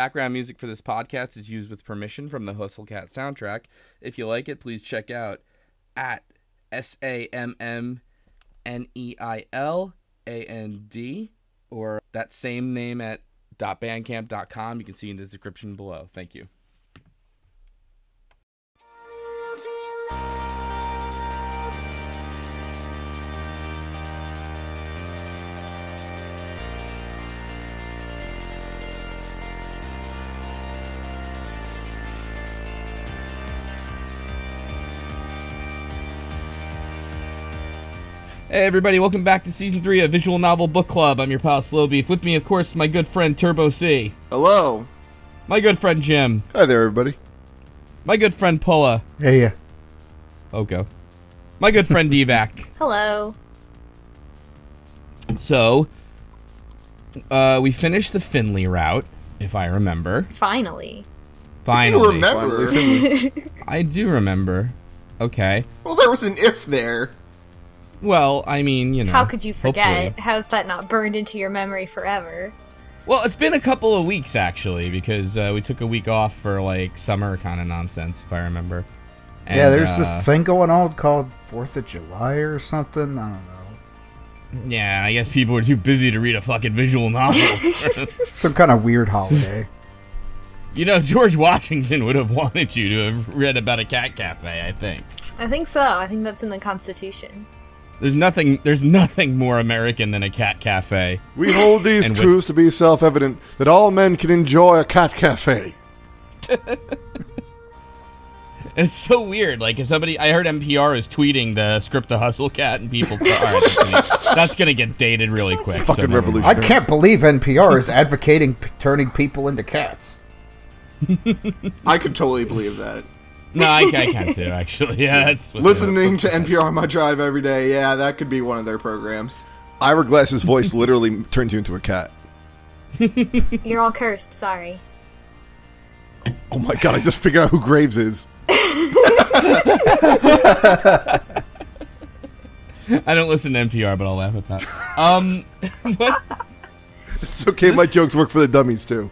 Background music for this podcast is used with permission from the Hustle Cat soundtrack. If you like it, please check out at SAMMNEILAND or that same name at .bandcamp.com. You can see in the description below. Thank you. Hey everybody, welcome back to Season 3 of Visual Novel Book Club. I'm your pal Slow Beef. With me, of course, my good friend Turbo C. Hello. My good friend Jim. Hi there, everybody. My good friend Poa. Hey, yeah. Okay. My good friend D-Vac. Hello. So, we finished the Finley route, if I remember. Finally. Finally. You remember. I do remember. Okay. Well, there was an if there. Well, I mean, you know. How could you forget? Hopefully. How's that not burned into your memory forever? Well, it's been a couple of weeks, actually, because we took a week off for, like, summer kind of nonsense, if I remember. And, yeah, there's this thing going on called 4th of July or something. I don't know. Yeah, I guess people were too busy to read a fucking visual novel. Some kind of weird holiday. You know, George Washington would have wanted you to have read about a cat cafe, I think. I think so. I think that's in the Constitution. There's nothing more American than a cat cafe. We hold these truths to be self-evident, that all men can enjoy a cat cafe. It's so weird. Like, if somebody... I heard NPR is tweeting the script to Hustle Cat, and people... Alright, that's gonna get dated really quick. Fucking so revolution. I can't believe NPR is advocating turning people into cats. I could totally believe that. No, I can too, actually. Yeah, that's... Listening to NPR on my drive every day, yeah, that could be one of their programs. Ira Glass's voice literally turns you into a cat. You're all cursed, sorry. Oh my god, I just figured out who Graves is. I don't listen to NPR, but I'll laugh at that. What? It's okay, my jokes work for the dummies, too.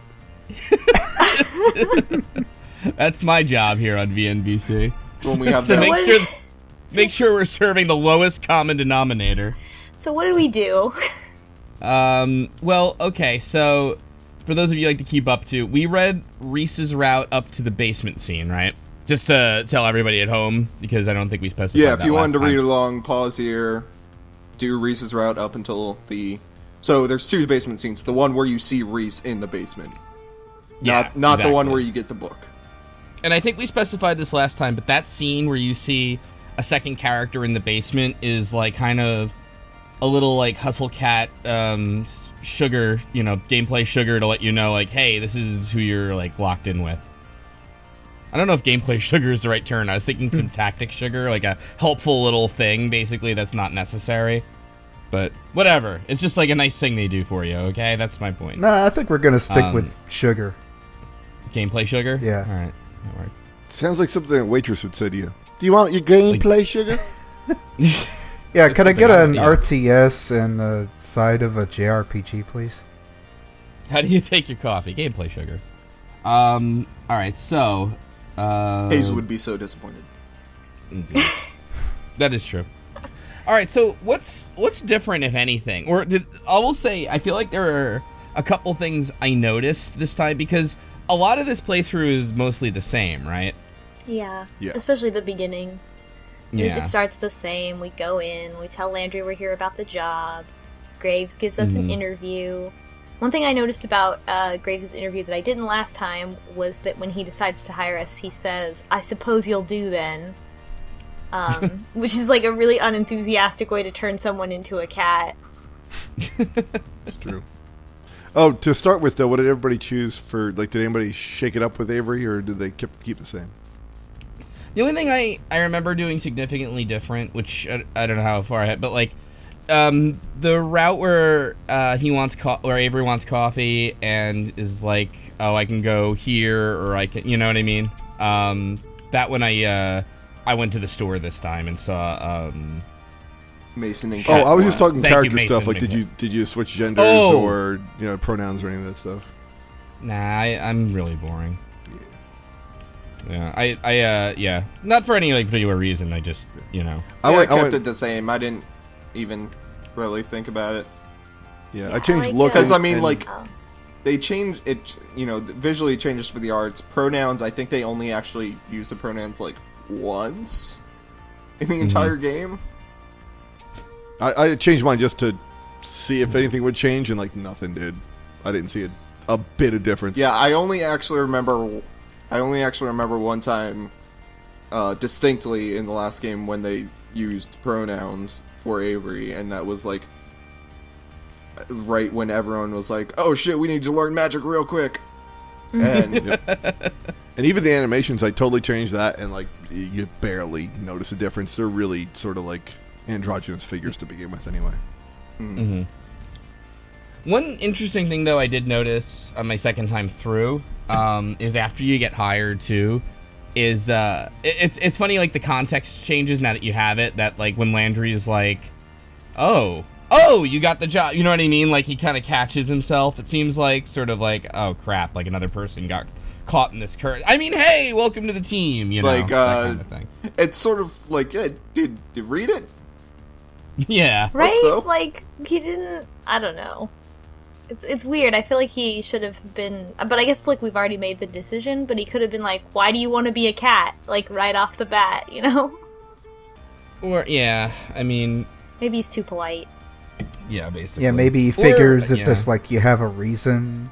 That's my job here on VNBC. When we have So that. make sure we're serving the lowest common denominator. So what do we do? Well, okay, so for those of you who like to keep up to, we read Reese's route up to the basement scene, right? Just to tell everybody at home, because I don't think we specified Yeah, if that you wanted to last read time. along, pause here. Do Reese's route up until the... So there's two basement scenes. The one where you see Reese in the basement. Yeah, not the one exactly. where you get the book. And I think we specified this last time, but that scene where you see a second character in the basement is like kind of a little like Hustle Cat sugar, you know, gameplay sugar to let you know like, hey, this is who you're like locked in with. I don't know if gameplay sugar is the right term. I was thinking some tactic sugar, like a helpful little thing, basically, that's not necessary. But whatever. It's just like a nice thing they do for you, okay? That's my point. Nah, I think we're going to stick with sugar. Gameplay sugar? Yeah. All right. That works. Sounds like something a waitress would say to you. Do you want your gameplay, sugar? Yeah, It's could I something get I an would use. RTS and a side of a JRPG, please? How do you take your coffee? Gameplay sugar. Alright, so... Hazel would be so disappointed. Indeed. That is true. Alright, so what's different, if anything? Or I will say, I feel like there are a couple things I noticed this time, because a lot of this playthrough is mostly the same, right? Yeah. Yeah. Especially the beginning. Yeah. It starts the same. We go in, we tell Landry we're here about the job. Graves gives us an interview. One thing I noticed about Graves' interview that I didn't last time was that when he decides to hire us, he says, "I suppose you'll do then." Which is like a really unenthusiastic way to turn someone into a cat. It's true. Oh, to start with, though, what did everybody choose for, like, did anybody shake it up with Avery, or did they keep the same? The only thing I remember doing significantly different, which I don't know how far ahead, but like the route where where Avery wants coffee and is like, oh, I can go here or I can, you know what I mean? That one I went to the store this time and saw Mason and Oh, Cat. I was just talking Thank you, character stuff. Mason Like, McCoy. did you switch genders Oh. or pronouns or any of that stuff? Nah, I'm really boring. Yeah, yeah. Not for any like particular reason. I just, I kept it the same. I didn't even really think about it. Yeah, I changed like look. Because, Oh. they changed it, visually it changes for the arts. Pronouns, I think they only actually use the pronouns, once in the entire game. I changed mine just to see if anything would change, and, nothing did. I didn't see a bit of difference. Yeah, I only actually remember one time distinctly in the last game when they used pronouns for Avery, and that was, right when everyone was like, oh shit, we need to learn magic real quick. And And even the animations, I totally changed that, and you barely notice a difference. They're really sort of like androgynous figures to begin with, anyway. Mm-hmm. One interesting thing, though, I did notice on my second time through is after you get hired too, is it's funny, the context changes now that you have it. That when Landry is like, oh, you got the job. You know what I mean? He kind of catches himself. It seems oh crap, another person got caught in this current. I mean, hey, welcome to the team. That kind of thing. It's sort of did you read it? Yeah. Right? So. He didn't... I don't know. It's weird. I feel like he should have been... But I guess, we've already made the decision, but he could have been why do you want to be a cat? Right off the bat, Or, yeah, I mean... Maybe he's too polite. Yeah, basically. Yeah, maybe he figures if there's, you have a reason.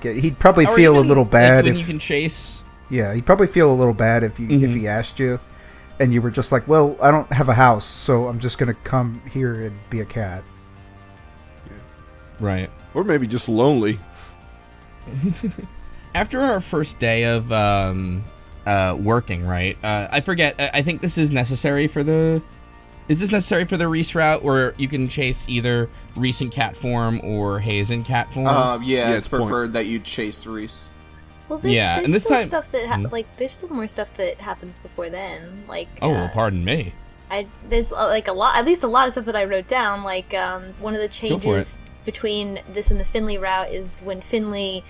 He'd probably or feel even, a little bad when if... you can chase... Yeah, he'd probably feel a little bad if he asked you, and you were just well, I don't have a house, so I'm just gonna come here and be a cat. Right. Or maybe just lonely. After our first day of working, right? I forget. I think this is necessary for the... Is this necessary for the Reese route, where you can chase either Reese in cat form or Hayes in cat form? Yeah, it's it's preferred that you chase Reese. Well, there's, Yeah, there's and this still time- stuff that there's still more stuff that happens before then. Oh, well, pardon me. There's a lot, at least a lot of stuff that I wrote down. One of the changes between this and the Finley route is when Finley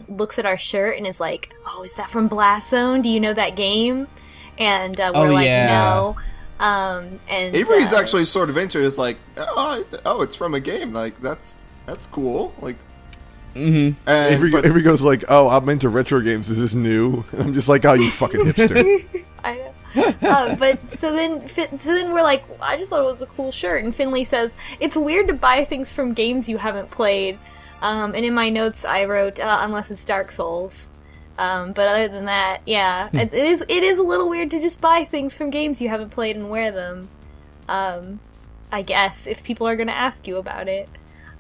looks at our shirt and is like, "Oh, is that from Blast Zone? Do you know that game?" And we're yeah. "No." And Avery's actually sort of into it. It's oh, it's from a game. That's cool. Mm-hmm. Avery goes oh, I'm into retro games. Is this new? And I'm just oh, you fucking hipster. I know. But so then we're I just thought it was a cool shirt, and Finley says it's weird to buy things from games you haven't played. And in my notes I wrote unless it's Dark Souls. But other than that, yeah, it is a little weird to just buy things from games you haven't played and wear them. I guess if people are gonna ask you about it.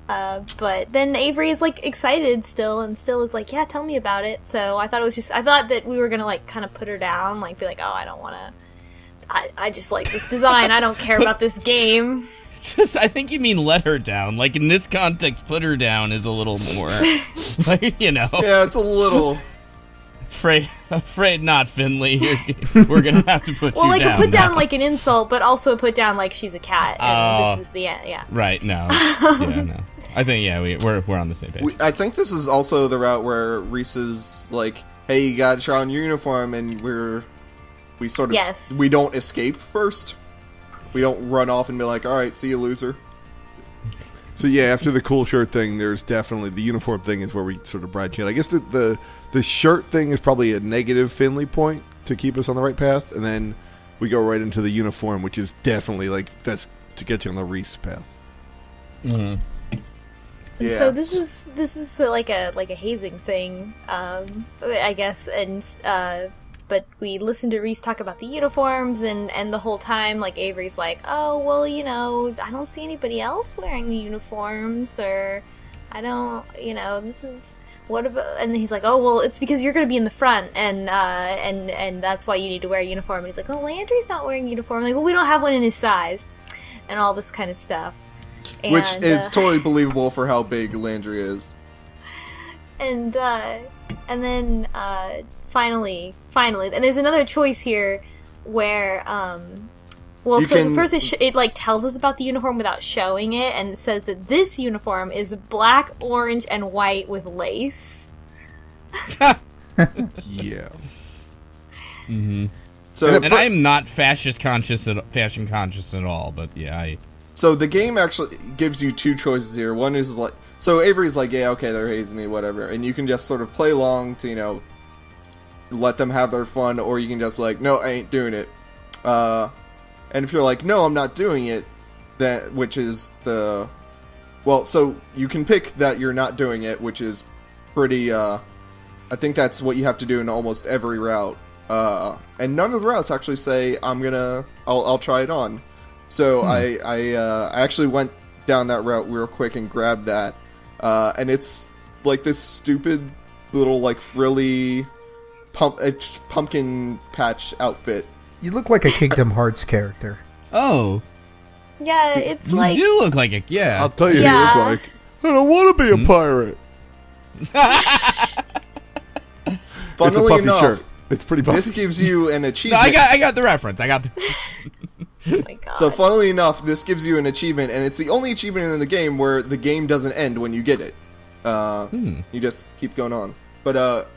But then Avery is excited still, and still is yeah, tell me about it. So I thought that we were gonna kind of put her down, be oh, I don't wanna, I just like this design, I don't care about this game. I think you mean let her down. In this context, put her down is a little more, Yeah, it's a little... Afraid not, Finley. We're gonna have to put you down. Well, a put down now. An insult, but also a put down she's a cat. And this is the end. Yeah. Right. No. Yeah. No. I think we're on the same page. I think this is also the route where Reese is "Hey, you got to try on your uniform," and we sort of Yes. we don't escape first. We don't run off and be all right, see you, loser. So yeah, after the cool shirt thing, there's definitely the uniform thing is where we sort of branch out. I guess the shirt thing is probably a negative Finley point to keep us on the right path, and then we go right into the uniform, which is definitely that's to get you on the Reese path. Mm-hmm. Yeah. So this is like a hazing thing, I guess, and but we listened to Reese talk about the uniforms, and the whole time Avery's oh well, I don't see anybody else wearing the uniforms, or I don't, this is what about, and he's oh well, it's because you're going to be in the front, and that's why you need to wear a uniform, and he's oh, Landry's not wearing a uniform, well, we don't have one in his size, and all this kind of stuff. Which is totally believable for how big Landry is. And then finally, and there's another choice here where Well, You so can- first it like tells us about the uniform without showing it, and it says that this uniform is black, orange, and white with lace. Yeah. So And I'm not fashion conscious at all, but yeah, So the game actually gives you two choices here. One is like, so Avery's like, yeah, okay, they're hazing me, whatever, and you can just sort of play along to, you know, let them have their fun, or you can just be like, no, I ain't doing it. And if you're like, no, I'm not doing it, that which is the, well, so you can pick that you're not doing it, which is pretty. I think that's what you have to do in almost every route. And none of the routes actually say I'll try it on. So I actually went down that route real quick and grabbed that, and it's like this stupid little like frilly pumpkin patch outfit. You look like a Kingdom Hearts character. Oh, Yeah, it's you like do look like it. Yeah. I'll tell you Yeah. who you look like. I don't want to be a pirate. It's a Funnily puffy enough, shirt. It's pretty puffy. this gives you an No, achievement. I got the reference. I got the. oh my god. So funnily enough, this gives you an achievement, and it's the only achievement in the game where the game doesn't end when you get it. You just keep going on. But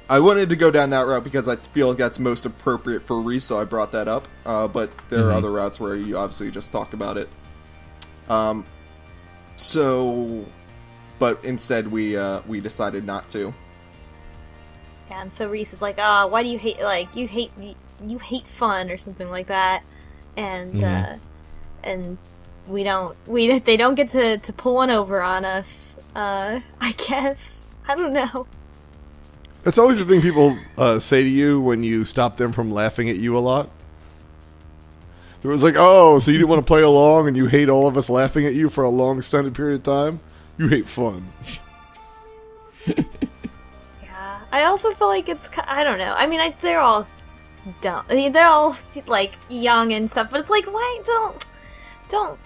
I wanted to go down that route because I feel like that's most appropriate for Reese, so I brought that up. But there are other routes where you obviously just talk about it. But instead we decided not to. Yeah, and so Reese is like, why do you hate, like, you hate fun, or something like that, and, and they don't get to pull one over on us, I guess. I don't know. That's always the thing people say to you when you stop them from laughing at you a lot. It was like, oh, so you didn't want to play along and you hate all of us laughing at you for a long extended period of time? You hate fun. Yeah, I also feel like it's, I don't know, I mean, they're all dumb, I mean, they're all, like, young and stuff, but it's like, why don't,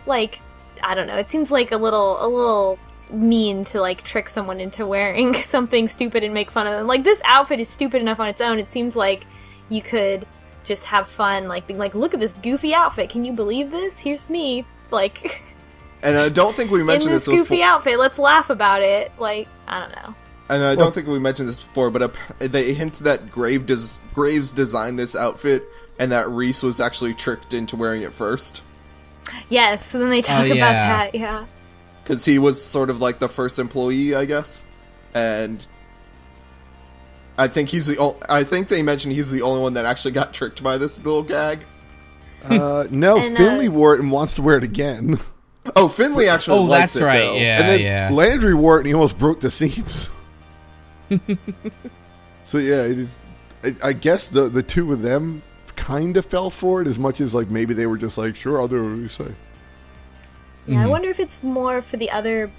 like, I don't know, it seems like a little mean to, like, trick someone into wearing something stupid and make fun of them. Like, this outfit is stupid enough on its own, it seems like you could just have fun, like, being like, look at this goofy outfit, can you believe this? Here's me, like... And I don't think we mentioned in this this goofy before. outfit, let's laugh about it. Like, I don't know. And I don't think we mentioned this before, but they hint that Graves designed this outfit, and that Reese was actually tricked into wearing it first. Yes, so then they talk about that, yeah. Because he was sort of like the first employee, I guess. And I think I think they mentioned he's the only one that actually got tricked by this little gag. No, And, Finley wore it and wants to wear it again. Oh, Finley actually likes that's it, right. though. Yeah, And then yeah. Landry wore it and he almost broke the seams. So yeah, it is. I guess the two of them kind of fell for it as much as like maybe they were just like, sure, I'll do what you say. Yeah, I wonder if it's more for the other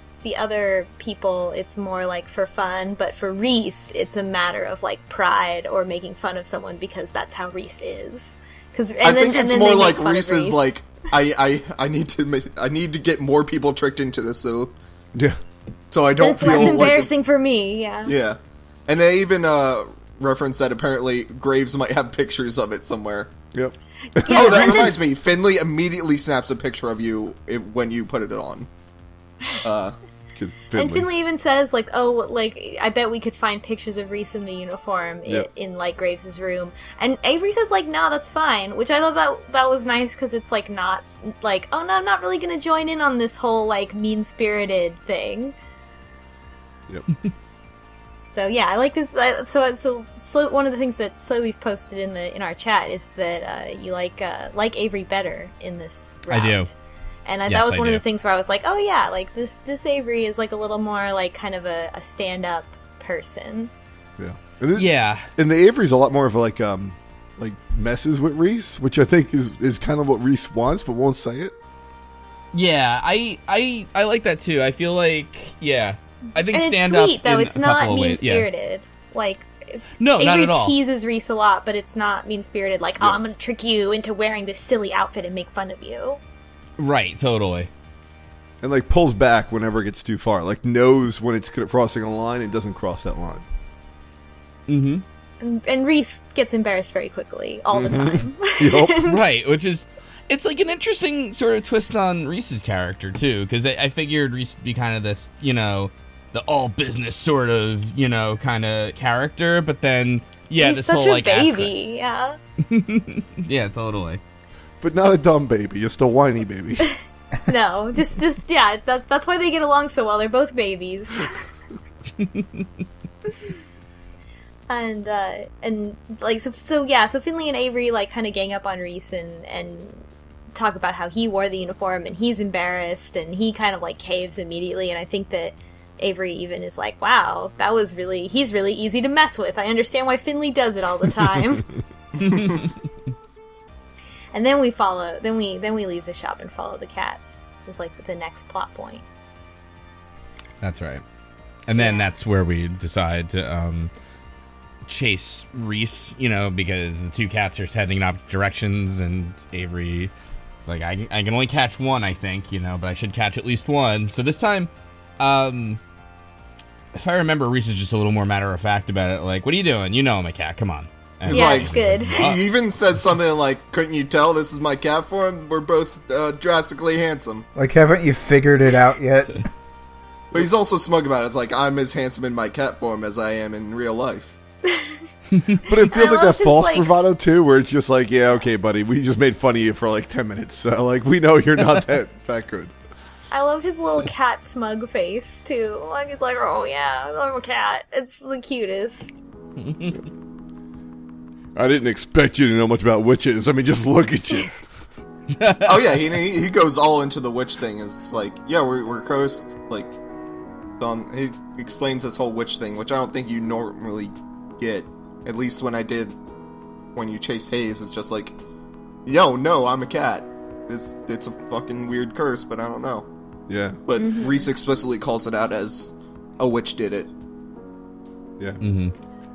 people, it's more like for fun, but for Reese, it's a matter of like pride or making fun of someone because that's how Reese is. I think it's more like Reese is like, I need to get more people tricked into this, so Yeah. I don't It's feel less like embarrassing for me, yeah. yeah. And they even reference that apparently Graves might have pictures of it somewhere. Yep. Yeah, Oh, that and then- reminds me. Finley immediately snaps a picture of you when you put it on. 'Cause And Finley even says, like, oh, like, I bet we could find pictures of Reese in the uniform Yep. in like, Graves' room. And Avery says, like, nah, that's fine. Which I thought that was nice, because it's, like, not, like, oh, no, I'm not really gonna join in on this whole, like, mean-spirited thing. Yep. So, yeah, I like this. So one of the things that we've posted in our chat is that you like Avery better in this route. I do. And Yes, that was one I of the do. things where I was like, oh yeah, like this Avery is like a little more like kind of a stand-up person. Yeah. And Yeah. And the Avery's a lot more of like messes with Reese, which I think is kind of what Reese wants, but won't say it. Yeah, I like that too. I feel like, yeah. I think And stand it's sweet, up though. in It's a not couple of ways. Yeah. mean-spirited. Like, No, Avery not at all. teases Reese a lot, but it's not mean-spirited. Like, oh, I'm Yes. gonna trick you into wearing this silly outfit and make fun of you. Right, totally. And like pulls back whenever it gets too far. Like knows when it's crossing a line and doesn't cross that line. Mm-hmm. And Reese gets embarrassed very quickly all the time. Yup. Right, which is It's like an interesting sort of twist on Reese's character, too, because I figured Reese would be kind of this, you know, the all business sort of, you know, kind of character, but then, yeah, He's this such whole, like, a baby, yeah. Yeah, totally. But not a dumb baby, just a whiny baby. No, just yeah, that's why they get along so well. They're both babies. And like so Finley and Avery like kind of gang up on Reese and talk about how he wore the uniform and he's embarrassed and he kind of like caves immediately, and I think that Avery even is like, wow, he's really easy to mess with. I understand why Finley does it all the time. And then we leave the shop and follow the cats. Is like the next plot point. That's right. And then that's where we decide to chase Reese, you know, because the two cats are heading in opposite directions, and Avery is like, I can only catch one, I think, you know, but I should catch at least one. So this time, if I remember, Reese is just a little more matter-of-fact about it. Like, what are you doing? You know I'm a cat. Come on. And Yeah, like, it's good. He even said something like, couldn't you tell this is my cat form? We're both drastically handsome. Like, haven't you figured it out yet? But he's also smug about it. It's like, I'm as handsome in my cat form as I am in real life. But it feels I like love that false his, like, bravado, too, where it's just like, yeah, okay, buddy, we just made fun of you for like 10 minutes, so, like, we know you're not that good. I love his little cat smug face, too. Like, he's like, oh yeah, I'm a cat. It's the cutest. I didn't expect you to know much about witches. I mean, just look at you. Oh yeah, he goes all into the witch thing. It's like, yeah, we're cursed. Like, he explains this whole witch thing, which I don't think you normally get. At least when I did, when you chased Hayes, it's just like, yo, no, I'm a cat. It's a fucking weird curse, but I don't know. Yeah. But Reese explicitly calls it out as a witch did it. Yeah. Mm-hmm.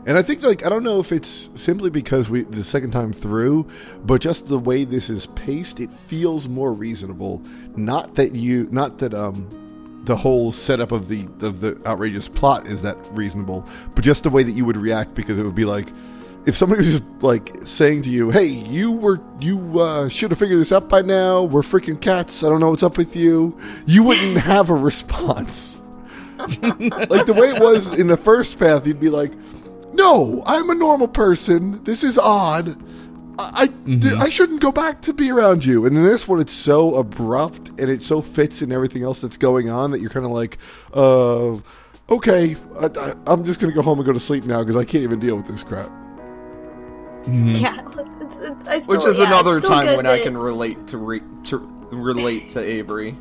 And I think, like, I don't know if it's simply because the second time through, but just the way this is paced, it feels more reasonable. Not that the whole setup of the outrageous plot is that reasonable, but just the way that you would react, because it would be like, if somebody was just like saying to you, "Hey, you should have figured this out by now. We're freaking cats. I don't know what's up with you." You wouldn't have a response. Like the way it was in the first path, you'd be like, "No, I'm a normal person. This is odd. I shouldn't go back to be around you." And in this one, it's so abrupt and it so fits in everything else that's going on that you're kind of like, okay, I'm just gonna go home and go to sleep now because I can't even deal with this crap. Yeah, Which is another time when I can relate to relate to Avery.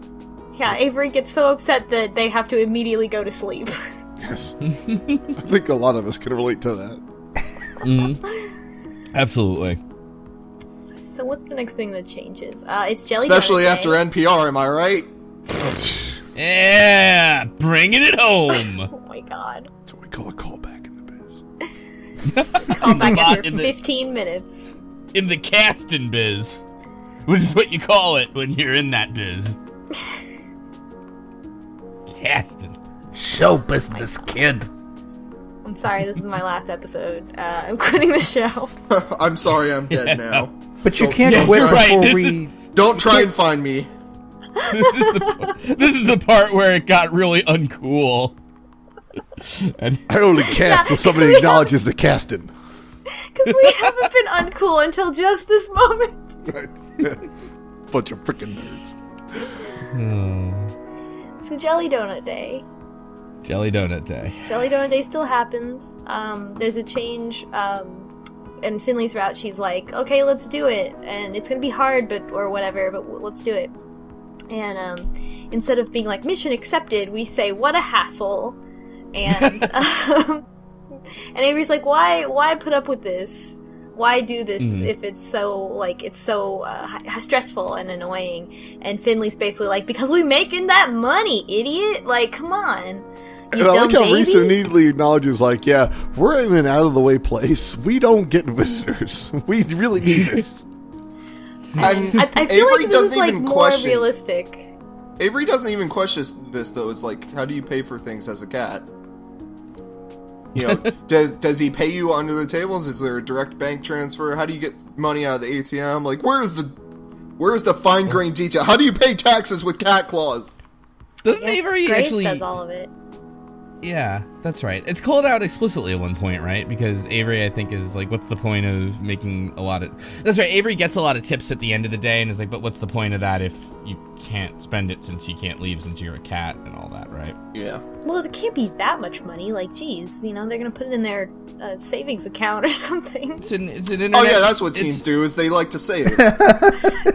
Yeah, Avery gets so upset that they have to immediately go to sleep. Yes. I think a lot of us can relate to that. Absolutely. So what's the next thing that changes? It's Jelly Especially Donut after Day. NPR, am I right? Yeah, bringing it home. Oh my god. That's what we call a callback in the biz. Call back after In the- 15 minutes. In the Castin biz, which is what you call it when you're in that biz. Castin. Show business, kid. I'm sorry, this is my last episode. I'm quitting the show. I'm sorry, I'm dead now. But you Don't- can't Yeah, quit you're right. before This we... Don't try and find me. This is the part where it got really uncool. And I only cast till somebody we acknowledges the casting. Because we haven't been uncool until just this moment. Right. Bunch of freaking nerds. So Jelly Donut Day. Jelly Donut Day. Jelly Donut Day still happens. There's a change. And Finley's route, she's like, okay, let's do it. And it's going to be hard, or whatever, but let's do it. And instead of being like, mission accepted, we say, what a hassle. And and Avery's like, why put up with this? Why do this if it's so stressful and annoying? And Finley's basically like, because we making that money, idiot. Like, come on. You And I like dumb how Reese baby. immediately acknowledges, like, yeah, we're in an out-of-the-way place. We don't get visitors. We really need this. And I feel Avery like this doesn't is like even more question. realistic. Avery doesn't even question this though. It's like, how do you pay for things as a cat? You know, does he pay you under the tables? Is there a direct bank transfer? How do you get money out of the ATM? Like, where is the Where's the fine-grained detail? How do you pay taxes with cat claws? Doesn't Avery Grace actually... does all of it. Yeah, that's right. It's called out explicitly at one point, right? Because Avery, I think, is like, what's the point of making a lot of... That's right, Avery gets a lot of tips at the end of the day and is like, but what's the point of that if you can't spend it since you can't leave since you're a cat and all that, right? Yeah. Well, it can't be that much money. Like, geez, you know, they're gonna put it in their savings account or something. It's an internet... Oh yeah, that's what teens do, is they like to save. Yeah.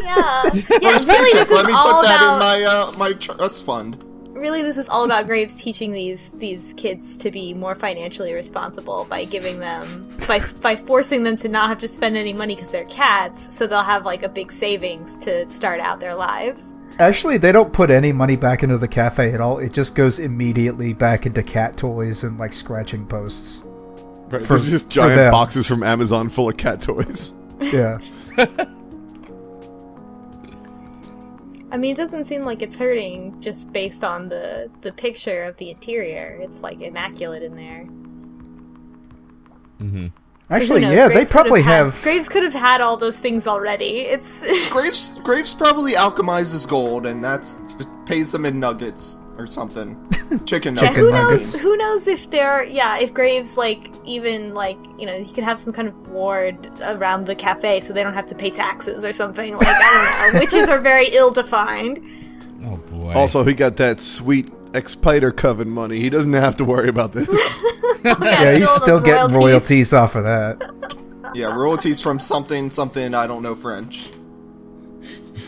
Yeah, really, this is Let me all put that about... in my trust fund. Really, this is all about Graves teaching these kids to be more financially responsible by giving them, by forcing them to not have to spend any money because they're cats, so they'll have like a big savings to start out their lives. Actually, they don't put any money back into the cafe at all. It just goes immediately back into cat toys and like scratching posts. Right, there's just giant them. boxes from Amazon full of cat toys. Yeah. I mean, it doesn't seem like it's hurting just based on the picture of the interior. It's like immaculate in there. Mm-hmm. Actually, Who knows? yeah, Graves they probably could have... Graves could have had all those things already. It's Graves probably alchemizes gold, and that's just pays them in nuggets or something. Chicken yeah, nuggets. who knows if they're if Graves like even like, you know, he could have some kind of ward around the cafe so they don't have to pay taxes or something. Like, I don't know. Witches are very ill defined. Oh boy. Also, he got that sweet Spider Coven money. He doesn't have to worry about this. Yeah, he's still getting royalties off of that. Yeah, royalties from something I don't know French.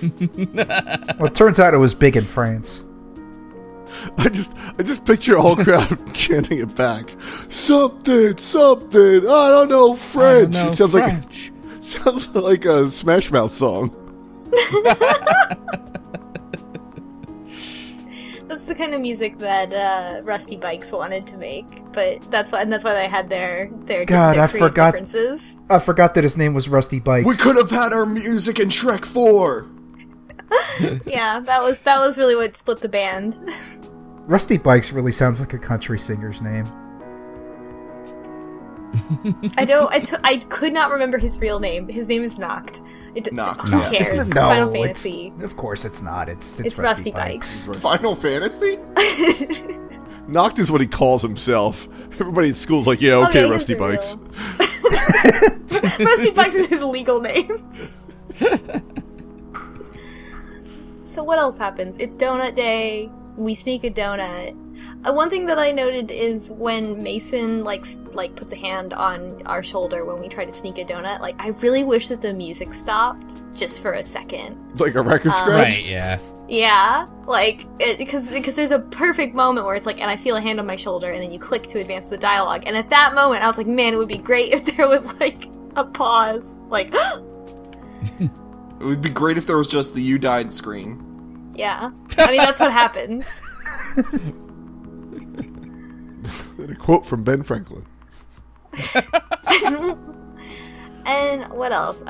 Well, it turns out it was big in France. I just picture a whole crowd chanting it back. Something, I don't know French. It sounds like a Smash Mouth song. That's the kind of music that Rusty Bikes wanted to make, but that's why they had their creative differences. I forgot that his name was Rusty Bikes. We could have had our music in Shrek 4. Yeah, that was really what split the band. Rusty Bikes really sounds like a country singer's name. I could not remember his real name. His name is Noct. Noct, Who yeah. cares? No, Final Fantasy. Of course it's not. It's Rusty Bikes. Final Fantasy? Noct is what he calls himself. Everybody at school's like, yeah, okay, Rusty Bikes. Rusty Bikes is his legal name. So what else happens? It's donut day. We sneak a donut. One thing that I noted is when Mason like puts a hand on our shoulder when we try to sneak a donut. Like, I really wish that the music stopped just for a second. It's like a record scratch. Right, yeah. Yeah, like, because there's a perfect moment where it's like, and I feel a hand on my shoulder, and then you click to advance the dialogue. And at that moment, I was like, man, it would be great if there was like a pause. Like, It would be great if there was just the "you died" screen. Yeah, I mean, that's what happens. And a quote from Ben Franklin. And what else?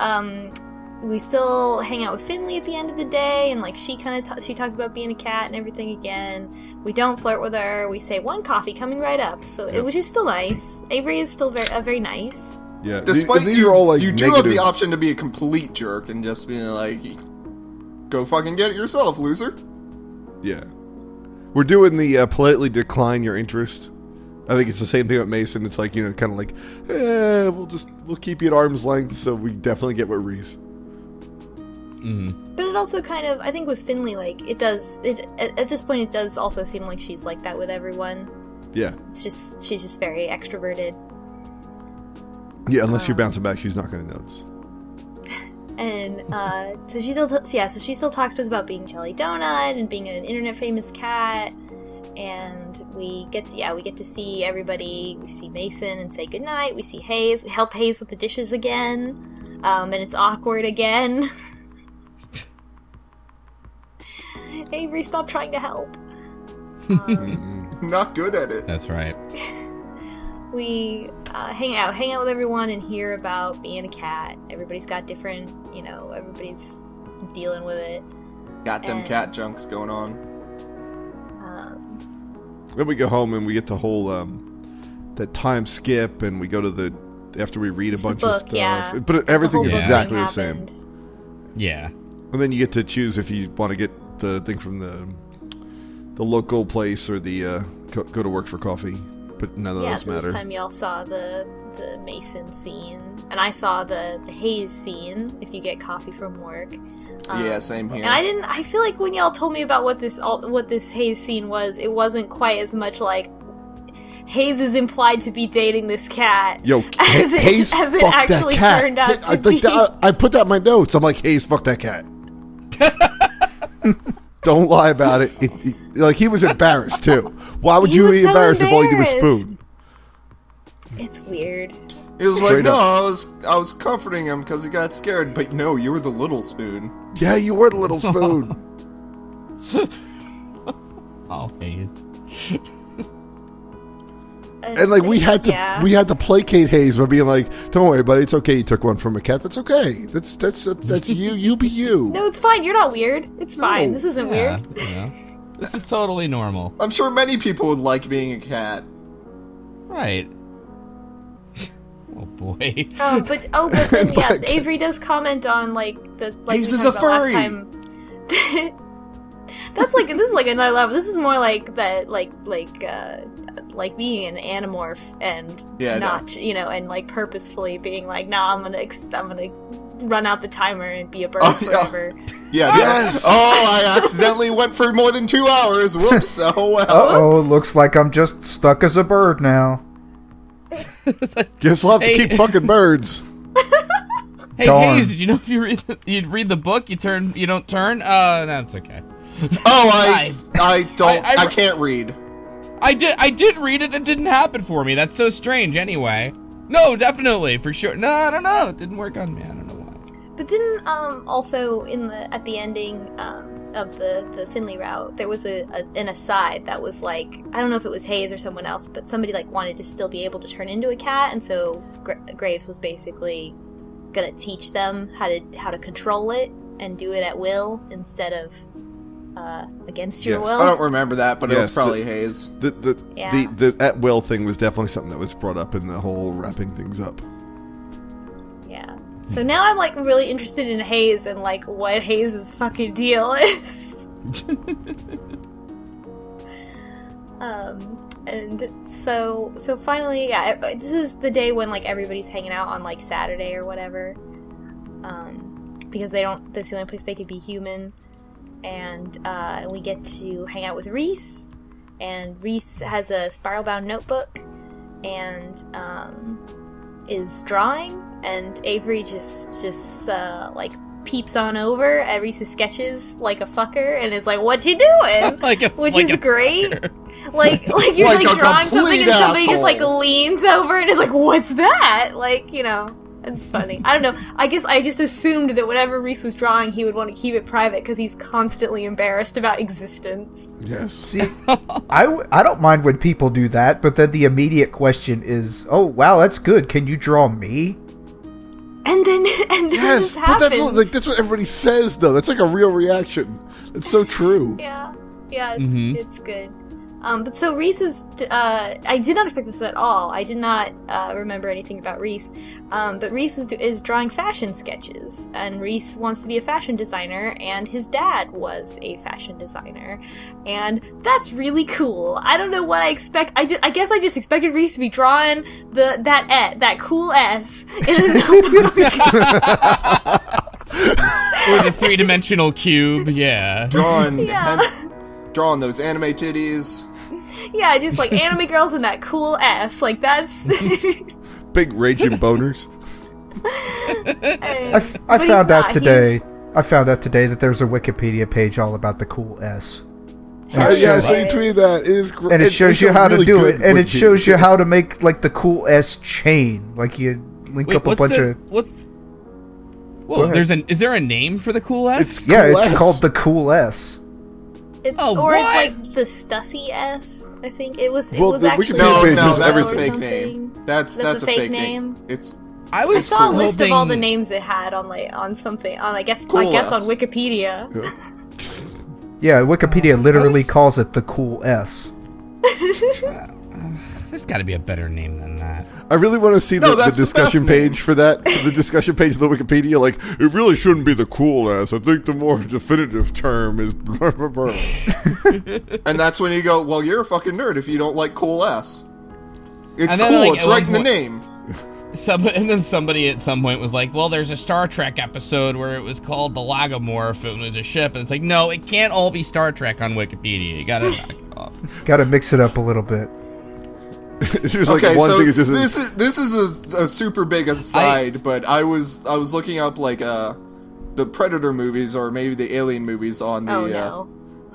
We still hang out with Finley at the end of the day, and like she kind of she talks about being a cat and everything again. We don't flirt with her. We say one coffee coming right up, so which is still nice. Avery is still very nice. Yeah, Despite these are all like you do negative. have the option to be a complete jerk and just be like, go fucking get it yourself, loser. Yeah. We're doing the politely decline your interest. I think it's the same thing with Mason. It's like, you know, kind of like, we'll keep you at arm's length so we definitely get with Reese. Mm-hmm. But it also kind of, I think with Finley, like, at this point it does also seem like she's like that with everyone. Yeah. She's just very extroverted. Yeah, unless you're bouncing back, she's not going to notice. And so she still talks to us about being Jelly Donut and being an internet famous cat. And we get to see everybody. We see Mason and say goodnight. We see Hayes. We help Hayes with the dishes again. And it's awkward again. Avery, stop trying to help. Not good at it. That's right. We hang out with everyone and hear about being a cat. Everybody's got different, everybody's dealing with it. Got them cat junks going on. Then we go home and we get the whole that time skip, and we go to after we read a bunch of stuff. Yeah. But everything is book exactly thing the same. happened. Yeah. And then you get to choose if you want to get the thing from the local place or the go to work for coffee. But none of those so matter. This time y'all saw the Mason scene, and I saw the Hayes scene. If you get coffee from work. Yeah, same here. And I feel like when y'all told me about what this Hayes scene was, it wasn't quite as much like Hayes is implied to be dating this cat. Yo, Hayes as it fucked actually that cat. turned out to be. I put that in my notes. I'm like, Hayes, fuck that cat. Don't lie about it. Like, he was embarrassed too. Why would you be embarrassed if all you did was spoon? It's weird. He was like, no, I was comforting him because he got scared. But no, you were the little spoon. Yeah, you were the little spoon. Oh, Hayes. And like we had to placate Hayes by being like, "Don't worry, buddy, it's okay. You took one from a cat. That's okay. That's you. You be you." No, it's fine. You're not weird. It's fine. This isn't weird. Yeah. This is totally normal. I'm sure many people would like being a cat. Right. Oh boy. But then Avery does comment on Hayes is a furry. That's like, this is like another level. This is more like that, like being an animorph and and like purposefully being like, nah, I'm gonna run out the timer and be a bird forever. Yeah. Yes. Oh, I accidentally went for more than 2 hours. Whoops. Oh well. Uh-oh, looks like I'm just stuck as a bird now. Guess we'll have to keep fucking birds. Hey, Hayes, did you know if you read the book, you don't turn? No, it's okay. Oh, I can't read. I did read it. It didn't happen for me. That's so strange. Anyway, no, definitely for sure. No, I don't know. It didn't work on me. I don't know why. But didn't also at the ending of the Finley route, there was an aside that was like, I don't know if it was Hayes or someone else, but somebody like wanted to still be able to turn into a cat, and so Graves was basically gonna teach them how to control it and do it at will instead of against your will. I don't remember that, but it was probably Hayes. The at will thing was definitely something that was brought up in the whole wrapping things up. Yeah. So now I'm like really interested in Hayes and like what Hayes' fucking deal is. And so finally, this is the day when like everybody's hanging out on like Saturday or whatever. Because that's the only place they could be human. And we get to hang out with Reese, and Reese has a spiral-bound notebook and is drawing, and Avery just like peeps on over at Reese's sketches like a fucker and is like, "What you doing?" Which is great. Like you're like drawing something and somebody just like leans over and is like, "What's that?" Like, you know. It's funny. I don't know. I guess I just assumed that whatever Reese was drawing, he would want to keep it private because he's constantly embarrassed about existence. Yes. See, I don't mind when people do that, but then the immediate question is, "Oh, wow, that's good. Can you draw me?" And then yes, this happens. But that's what everybody says, though. That's like a real reaction. It's so true. Yeah, it's good. But so Reese is, I did not expect this at all. I did not remember anything about Reese. But Reese is drawing fashion sketches, and Reese wants to be a fashion designer, and his dad was a fashion designer. And that's really cool. I don't know what I expect. I guess I just expected Reese to be drawing that cool S in a notebook. With a 3-dimensional cube, yeah. Drawing those anime titties. Yeah, just like anime girls and that cool S. Like, that's... Big raging boners. I found out today that there's a Wikipedia page all about the cool S. So you tweeted that. It is great. And it shows you how to do it. And it shows you how to make, like, the cool S chain. Like, you link up a bunch of... Well, is there a name for the cool S? It's called the cool S. It's like the Stussy S, I think. It was actually... No, that's a fake name. That's a fake name. I saw a list of all the names it had on something, I guess on Wikipedia. Yeah, Wikipedia literally calls it the cool S. There's got to be a better name than that. I really want to see the that's the discussion best name. page for that. The discussion page of the Wikipedia. Like, it really shouldn't be the cool ass. I think the more definitive term is. Blah, blah, blah. And that's when you go, well, you're a fucking nerd if you don't like cool ass. It's And cool. then, like, it's at right one in the point- name. And then somebody at some point was like, well, there's a Star Trek episode where it was called the Lagomorph and it was a ship. And it's like, no, it can't all be Star Trek on Wikipedia. You gotta knock it off. Got to mix it up a little bit. It's just like Okay, one so thing is just. this is a super big aside, but I was looking up like the Predator movies or maybe the Alien movies on the Oh no.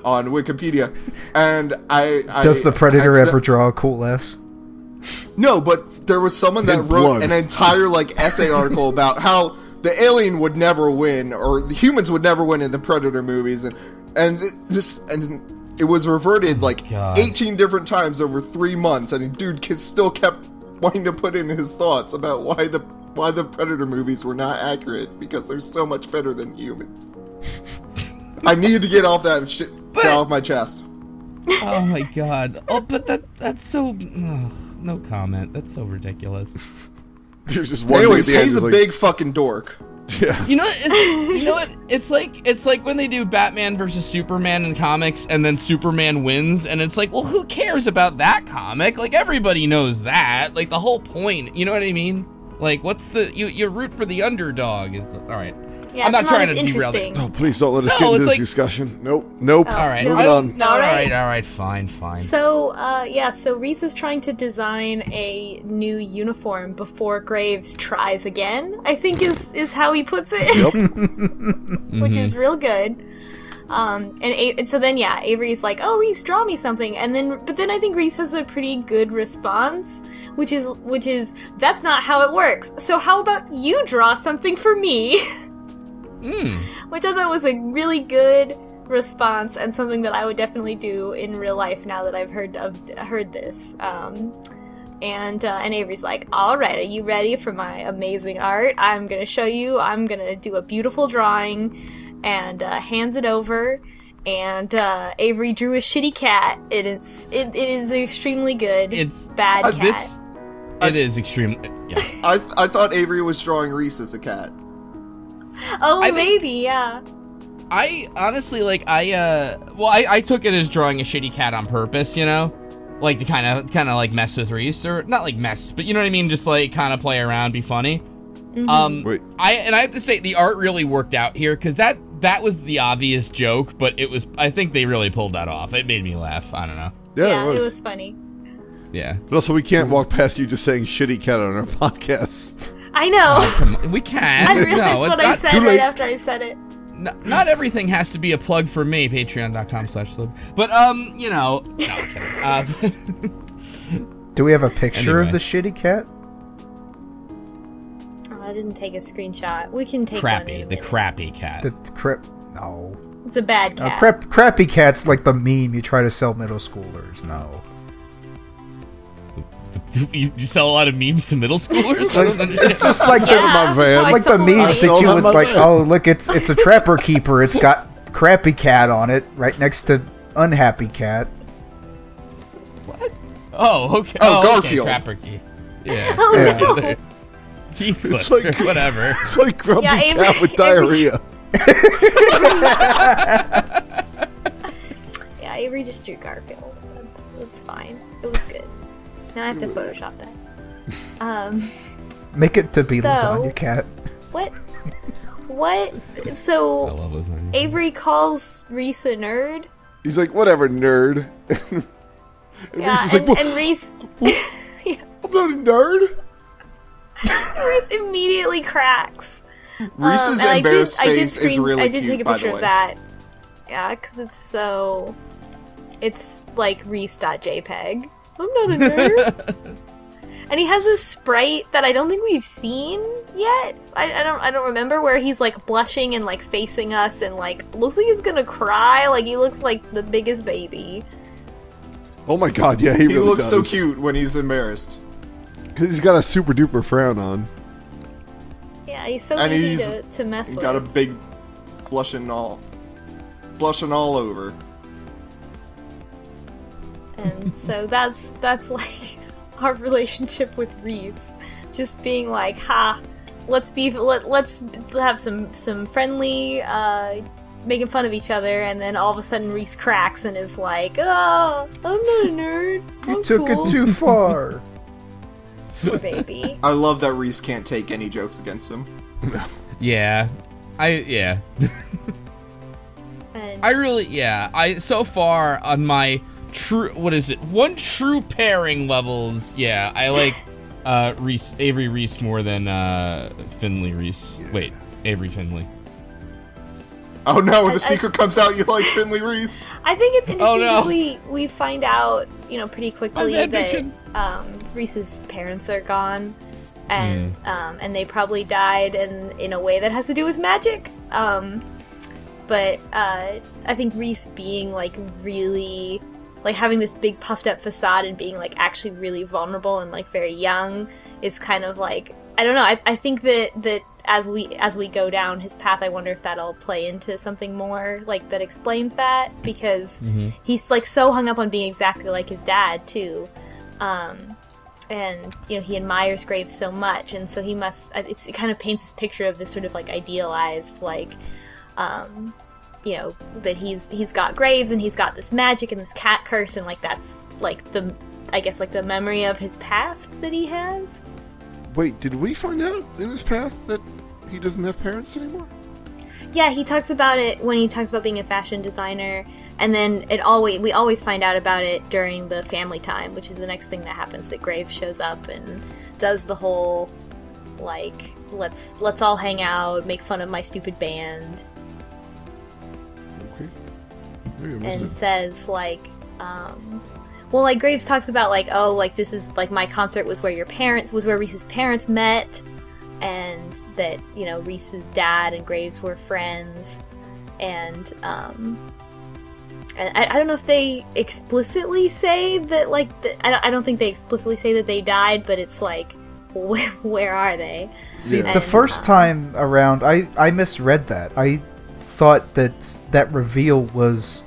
on Wikipedia, and I Does the Predator accident- ever draw a cool S? No, but there was someone that In wrote blood. an entire like essay article about how the alien would never win, or the humans would never win in the Predator movies, and it was reverted like God. 18 different times over 3 months, and the dude still kept wanting to put in his thoughts about why the Predator movies were not accurate because they're so much better than humans. I needed to get off that shit get off my chest. Oh my god. Oh, but that's so... ugh, no comment. That's so ridiculous. There's just one Anyways, thing at the end he's a is like, big fucking dork. Yeah. You know what? It's like when they do Batman versus Superman in comics and then Superman wins and it's like, well, who cares about that comic? Like, everybody knows that. Like, the whole point, you know what I mean? Like, what's the... You root for the underdog is the... Alright. Yeah, I'm not it's trying as to derail interesting. it. Oh, please don't let us No, get into it's this like- discussion. Nope. Oh. Alright. Moving on. Alright, fine. So, so Reese is trying to design a new uniform before Graves tries again, I think is how he puts it. Yep. Which is real good. And so then, yeah, Avery's like, oh, Reese, draw me something. But then I think Reese has a pretty good response, which is, that's not how it works. So how about you draw something for me? Which I thought was a really good response and something that I would definitely do in real life now that I've heard this. And Avery's like, all right, are you ready for my amazing art? I'm gonna show you. I'm gonna do a beautiful drawing, and hands it over. And Avery drew a shitty cat. It is extremely good. It's bad cat. It is extremely... Yeah. I thought Avery was drawing Reese as a cat. Oh, I think- maybe, yeah. I honestly, like, I took it as drawing a shitty cat on purpose, you know? Like, to kind of like, mess with Reese, or, not like mess, but you know what I mean? Just, like, kind of play around, be funny. Wait. I have to say, the art really worked out here, because that was the obvious joke, but I think they really pulled that off. It made me laugh, I don't know. Yeah, It was funny. Yeah. But also, we can't walk past you just saying shitty cat on our podcast. I know. We can. I realized no, what I not, said too right late. after I said it. not everything has to be a plug for me, patreon.com/slib. But, you know, no, I'm kidding. Do we have a picture Anyway. of the shitty cat? Oh, I didn't take a screenshot. We can take one Crappy, in a the minute. crappy cat. The crap. No. It's a bad No, cat. crappy cat's like the meme you try to sell middle schoolers. No. You sell a lot of memes to middle schoolers? I don't understand. It's just like Yeah, my that's van. how I like the sell a lot. memes that sold you on would my like. van. Oh, look, it's a trapper keeper. It's got crappy cat on it, right next to unhappy cat. What? Oh, okay. Oh, Okay, Garfield. Trapper Key. Yeah. Oh, Yeah. no. Keith It's Flipper, like- whatever. It's like grumpy Yeah, Avery- cat with Avery- diarrhea. Yeah, Avery just drew Garfield. That's fine. It was good. Now I have to Photoshop that. Make it to be So- lasagna cat. What? What? I So love lasagna. Avery calls Reese a nerd. He's like, whatever, nerd. And Yeah, Reese is like, "Well, and Reese. I'm not a nerd. Reese immediately cracks. Reese's and embarrassed face is really I did cute, take a by picture the way. of that. Yeah, because it's like Reese.jpg. I'm not a nerd. And he has this sprite that I don't think we've seen yet. I don't remember, where he's like blushing and like facing us and like looks like he's gonna cry. Like he looks like the biggest baby. Oh my god, yeah, he really looks so does. cute when he's embarrassed. Because he's got a super duper frown on. Yeah, he's so And easy he's to mess He's with. got a big blushing all over. And so that's like our relationship with Reese, just being like, let's have some friendly making fun of each other, and then all of a sudden Reese cracks and is like, oh, I'm not a nerd. You took it too far. Poor baby. I love that Reese can't take any jokes against him. Yeah. So far on my one true pairing levels, yeah, I like Avery Reese more than Finley Reese. Yeah. Wait, Avery Finley. Oh no, when the secret comes out, you like Finley Reese. I think it's interesting Oh, no. because we find out, pretty quickly fan that fiction. Reese's parents are gone, and they probably died in a way that has to do with magic. But I think Reese being like really, like having this big puffed up facade and being like actually really vulnerable and like very young is kind of like, I don't know. I think that as we go down his path, I wonder if that'll play into something more like that explains that, because he's like so hung up on being exactly like his dad too, and he admires Graves so much, and so he must. It kind of paints this picture of this sort of like idealized like. That he's got Graves and he's got this magic and this cat curse, and like that's like the memory of his past that he has. Wait, did we find out in his past that he doesn't have parents anymore? Yeah, he talks about it when he talks about being a fashion designer, and then we always find out about it during the family time, which is the next thing that happens, that Graves shows up and does the whole like let's all hang out, make fun of my stupid band. Okay. Maybe I missed And it. says like like Graves talks about like, oh, like this is like my concert was where Reese's parents met, and that Reese's dad and Graves were friends, and I don't know if they explicitly say that like I don't think they explicitly say that they died, but it's like where are they? See, Yeah. the first time around, I misread that. I thought that reveal was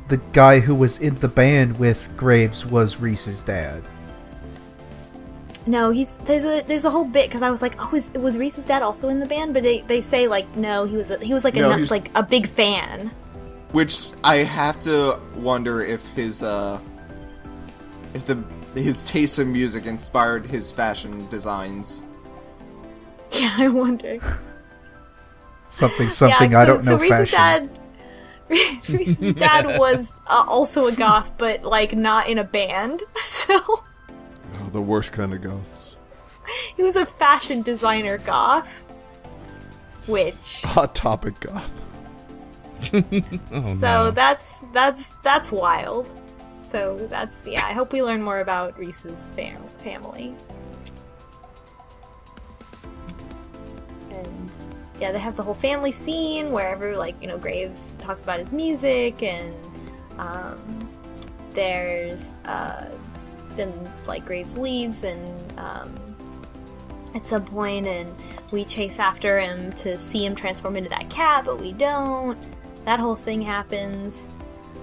the guy who was in the band with Graves was Reese's dad. No, there's a whole bit, because I was like, oh, was Reese's dad also in the band? But they say like, no, he was like like a big fan. Which I have to wonder if his taste in music inspired his fashion designs. Yeah, I wonder. Something. Yeah, I don't know Reese's fashion. Reese's dad was also a goth, but like not in a band. So Oh, the worst kind of goths. he was a fashion designer goth, which Hot topic goth. Oh, so no. that's wild. So that's I hope we learn more about Reese's family. And they have the whole family scene wherever Graves talks about his music, and there's then like Graves leaves, and at some point, and we chase after him to see him transform into that cat, but we don't. That whole thing happens,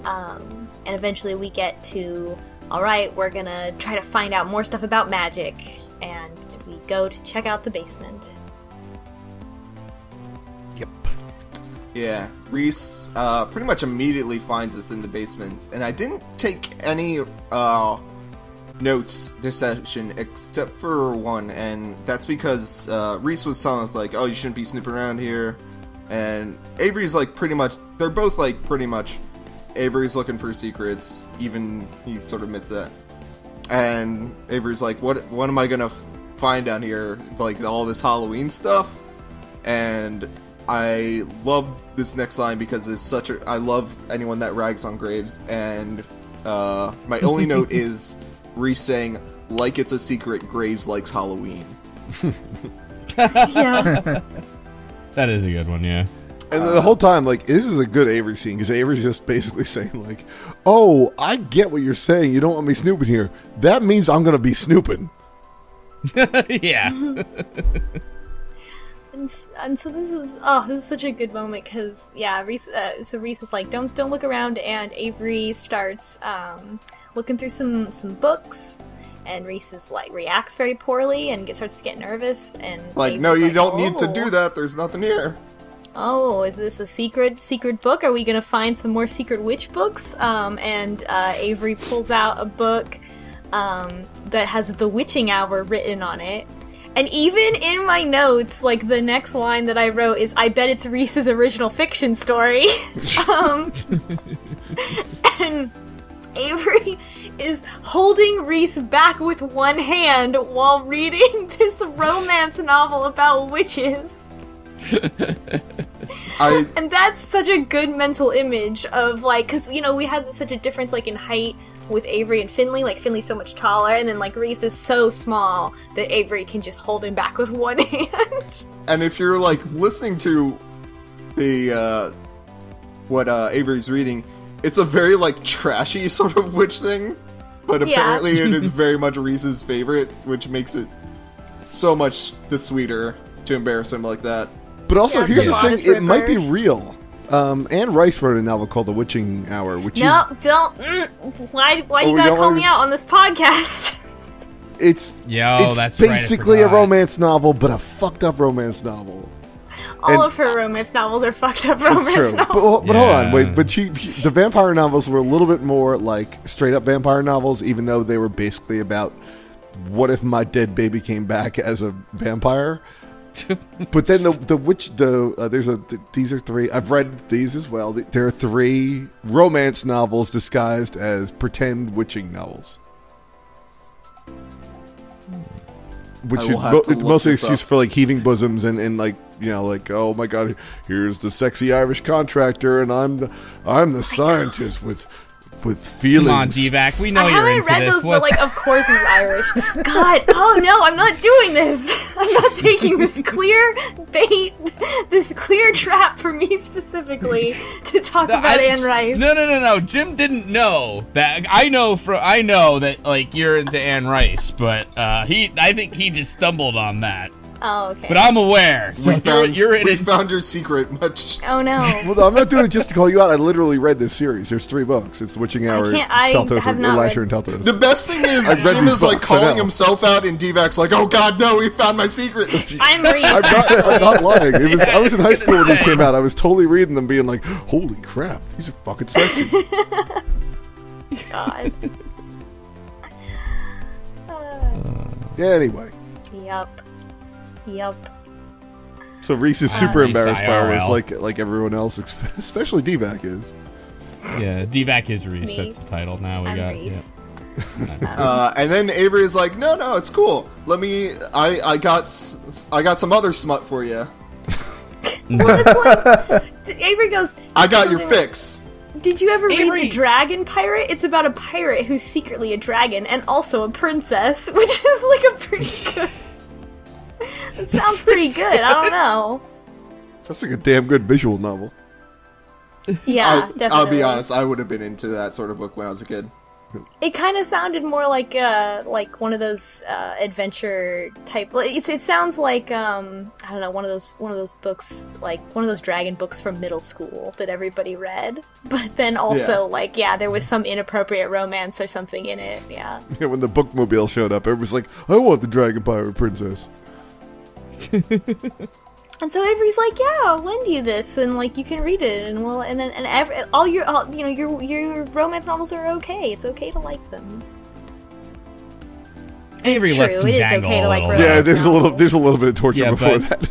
and eventually we get to, alright, we're gonna try to find out more stuff about magic, and we go to check out the basement. Yep. Yeah, Reese pretty much immediately finds us in the basement, and I didn't take any notes this session except for one, and that's because Reese was telling us like, oh, you shouldn't be snooping around here, and Avery's like they're both like pretty much Avery's looking for secrets, even he sort of admits that, and Avery's like, what am I gonna find down here, like all this Halloween stuff? And I love this next line because I love anyone that rags on Graves, and my only note is Reese saying, like it's a secret, Graves likes Halloween. Yeah. That is a good one, yeah. And the whole time, like, this is a good Avery scene, because Avery's just basically saying, like, oh, I get what you're saying, you don't want me snooping here. That means I'm going to be snooping. Yeah. And so this is such a good moment, because Reese is like, don't look around, and Avery starts looking through some books, and Reese is like reacts very poorly and starts to get nervous. And Like, no, you don't need to do that. There's nothing here. Oh, is this a secret book? Are we gonna find some more secret witch books? And Avery pulls out a book that has the witching hour written on it. And even in my notes, like, the next line that I wrote is, I bet it's Reese's original fiction story. And Avery is holding Reese back with one hand while reading this romance novel about witches. And that's such a good mental image of, like, because, you know, we had such a difference, like, in height with Avery and Finley. Like, Finley's so much taller, and then, like, Reese is so small that Avery can just hold him back with one hand. And if you're, like, listening to the, what Avery's reading, it's a very, like, trashy sort of witch thing, but apparently it is very much Reese's favorite, which makes it so much the sweeter to embarrass him like that. But also, here's the thing, Ripper. it might be real. Anne Rice wrote a novel called The Witching Hour, which No, don't. Why you gotta call me out on this podcast? it's that's right, I basically a forgot. romance novel, but a fucked up romance novel. All of her romance novels are fucked up romance It's true. novels. But hold on, wait. But the vampire novels were a little bit more like straight up vampire novels, even though they were basically about what if my dead baby came back as a vampire. But then these are three. I've read these as well. There are three romance novels disguised as pretend witching novels, which is mostly excuse for like heaving bosoms and like, you know, like, oh my god, here's the sexy Irish contractor and I'm the scientist with feelings. Come on, D-Vac, we know I you're haven't into read this. those, but, like, of course he's Irish. God, oh no, I'm not doing this. I'm not taking this clear bait, this clear trap for me specifically to talk about Anne Rice. No. Jim didn't know that. I know that, like, you're into Anne Rice, but I think he just stumbled on that. Oh, okay. But I'm aware. So We found your secret much. Oh no. Well, I'm not doing it just to call you out. I literally read this series. There's 3 books. It's The Witching Hour, Steltos, and Elisha and Teltos. The best thing is, Jim is like calling himself out, and D-Vac's like, "Oh God, no! He found my secret." I'm Reese. I'm not lying. I was in high school when these came out. I was totally reading them, being like, "Holy crap, these are fucking sexy." God. Yeah. Anyway. Yep. So Reese is super Reese embarrassed by all IRL. this, like everyone else, especially D-Vac is. Yeah, D-Vac is Reese. me. That's the title now. I'm got Reese. And then Avery is like, "No, it's cool. I got some other smut for you. Well, it's like, Avery goes, I got your fix." Did you ever Avery- read The Dragon Pirate? It's about a pirate who's secretly a dragon and also a princess, which is like a pretty good... It sounds pretty good. I don't know. That's like a damn good visual novel. Yeah, definitely. I'll be honest, I would have been into that sort of book when I was a kid. It kind of sounded more like one of those adventure type. It sounds like I don't know, one of those books, like one of those dragon books from middle school that everybody read. But then also there was some inappropriate romance or something in it. Yeah. Yeah, when the bookmobile showed up, everyone's like, "I want the Dragon Pirate Princess." And so Avery's like, "Yeah, I'll lend you this, and like you can read it, and all your romance novels are okay. It's okay to like them." Avery It's lets true, him it is dangle okay to a like little. romance. Yeah, there's a little bit of torture Yeah, before but- that.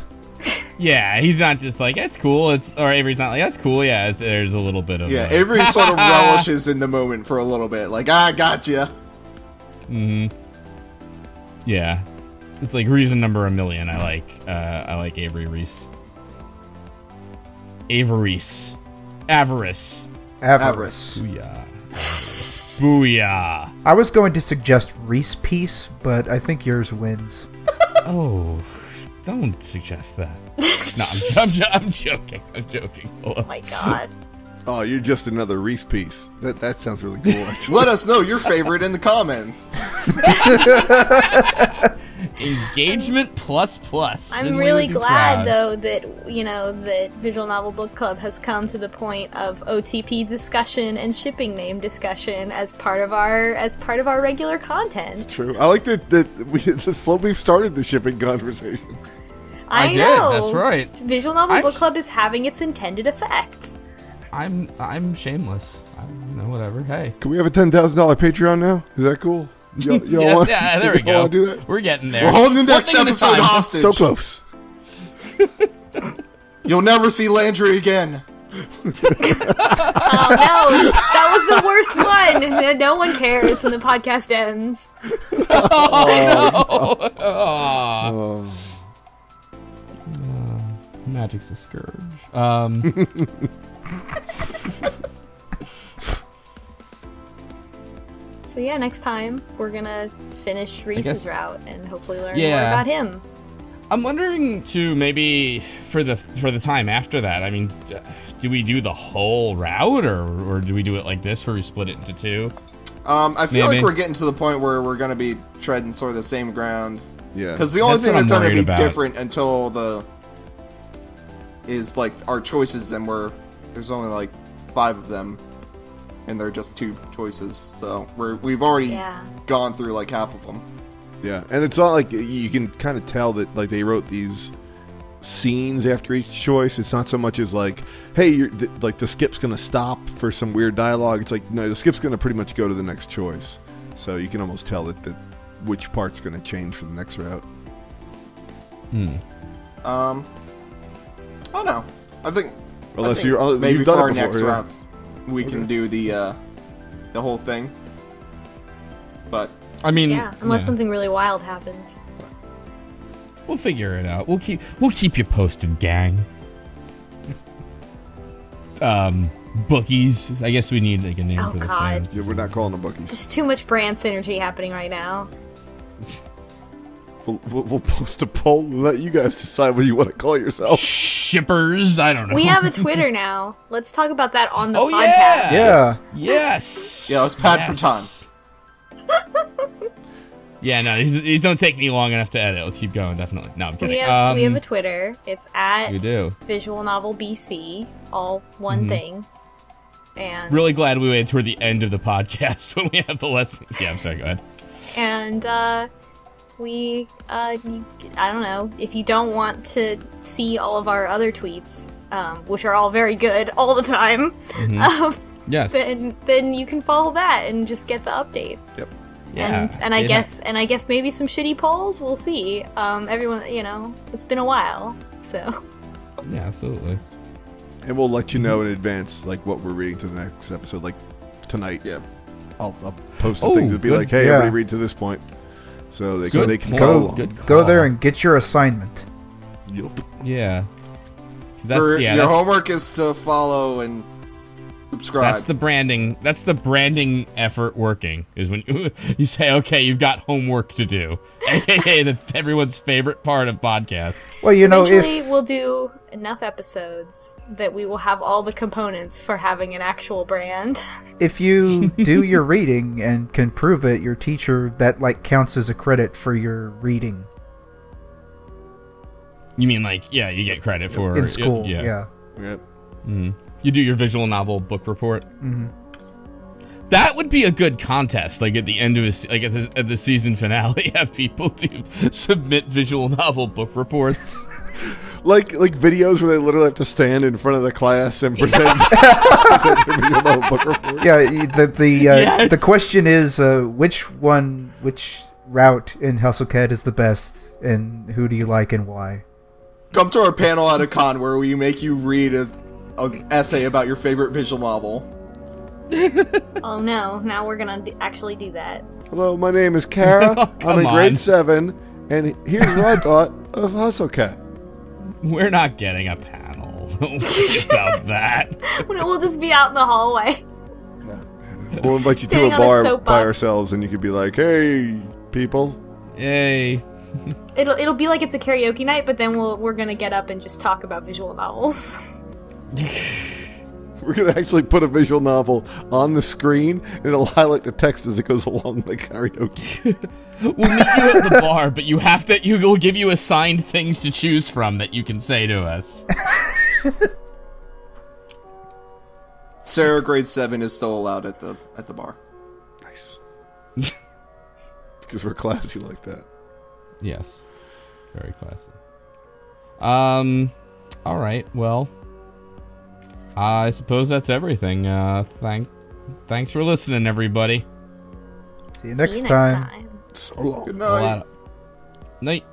Yeah, he's not just like, that's cool. Or Avery's not like, that's cool. Yeah, there's a little bit of... Yeah, Avery sort of relishes in the moment for a little bit, like, "I gotcha." Yeah. It's like reason number a million. I like Avery Reese. Avarice. Avarice. Booyah. Booyah. I was going to suggest Reese Piece, but I think yours wins. Oh, don't suggest that. No, I'm joking. I'm joking. Oh my god. Oh, you're just another Reese piece. That sounds really cool, actually. Let us know your favorite in the comments. Engagement plus. I'm Finley really would be glad, proud. though, that Visual Novel Book Club has come to the point of OTP discussion and shipping name discussion as part of our regular content. It's true. I like that the slowly started the shipping conversation. I did, know. that's right. Visual Novel Book Club is having its intended effect. I'm shameless. Whatever. Hey. Can we have a $10,000 Patreon now? Is that cool? Y'all want, yeah, there we y'all wanna go. do that? We're getting there. We're holding the One next thing at a episode time. hostage. So close. You'll never see Landry again. Oh no, that was the worst one. No one cares, and the podcast ends. Oh. Magic's a scourge. So yeah, next time we're gonna finish Reese's route and hopefully learn more Yeah. about him. I'm wondering too, maybe for the time after that. I mean, do we do the whole route, or do we do it like this, where we split it into two? I feel Maybe. like we're getting to the point where we're going to be treading sort of the same ground. Yeah. Because the only That's thing what I'm that's going to worried be about. different until is like our choices, and there's only like 5 of them, and they're just 2 choices. So we've already gone through like half of them. Yeah, and it's not like you can kind of tell that like they wrote these scenes after each choice. It's not so much as like, hey, like the skip's gonna stop for some weird dialogue. It's like, no, the skip's gonna pretty much go to the next choice. So you can almost tell that which part's gonna change for the next route. I don't know. I think Unless maybe you've for done our it before, next yeah. routes we can do the whole thing. But I mean, Yeah, unless something really wild happens. we'll figure it out. We'll keep you posted, gang. Bookies. I guess we need like a name Oh, for the God. fans. Yeah, we're not calling them bookies. There's too much brand synergy happening right now. We'll post a poll and let you guys decide what you want to call yourself. Shippers. I don't know. We have a Twitter now. Let's talk about that on the Oh, podcast. yeah. Yeah. Yes. Yeah, let's pad for time. Yeah, no, these don't take me long enough to edit. Let's keep going, definitely. No, I'm kidding. We have a Twitter. It's at We do. Visual Novel BC, all one thing. And Really glad we waited toward the end of the podcast when we have the lesson. Yeah, I'm sorry, go ahead. And I don't know, if you don't want to see all of our other tweets, which are all very good all the time, Yes. then you can follow that and just get the updates. Yep. Yeah. And I guess maybe some shitty polls. We'll see. Everyone, it's been a while, so. Yeah, absolutely. And we'll let you know in advance, like, what we're reading to the next episode. Like, tonight, I'll post a thing to be good. like, hey, Yeah. everybody read to this point. So they Good can point. follow along. Good call. Go there and get your assignment. Yup. Yeah. Your homework is to follow and subscribe. That's the branding effort working, is when you say, okay, you've got homework to do. AKA that's everyone's favorite part of podcasts. Well, Eventually, we'll do enough episodes that we will have all the components for having an actual brand. if you do your reading and can prove it, your teacher, that like counts as a credit for your reading You mean like, yeah, you get credit for in school. Yeah. Yep. You do your visual novel book report. That would be a good contest. Like at the end of at the season finale, have people submit visual novel book reports. Like videos where they literally have to stand in front of the class and present their visual novel book report. Yeah, the Yes. question is which route in Hustlecat is the best, and who do you like and why? Come to our panel at a con where we make you read an essay about your favorite visual novel. Oh no, now we're gonna actually do that. Hello, my name is Kara. I'm come in on. grade 7, and here's what I thought of Hustlecat. We're not getting a panel. Don't worry about that. We'll just be out in the hallway. We'll invite you to Standing a on a bar soapbox. by ourselves, and you could be like, "Hey, people." Yay. It'll be like it's a karaoke night, but then we're gonna get up and just talk about visual novels. We're going to actually put a visual novel on the screen, and it'll highlight the text as it goes along the karaoke. We'll meet you at the bar, but you have to. We'll give you assigned things to choose from that you can say to us. Sarah, grade 7, is still allowed at the bar. Nice. Because we're classy like that. Yes, very classy. All right. Well, I suppose that's everything. Thanks for listening, everybody. See you next time. So long. Good night. Night.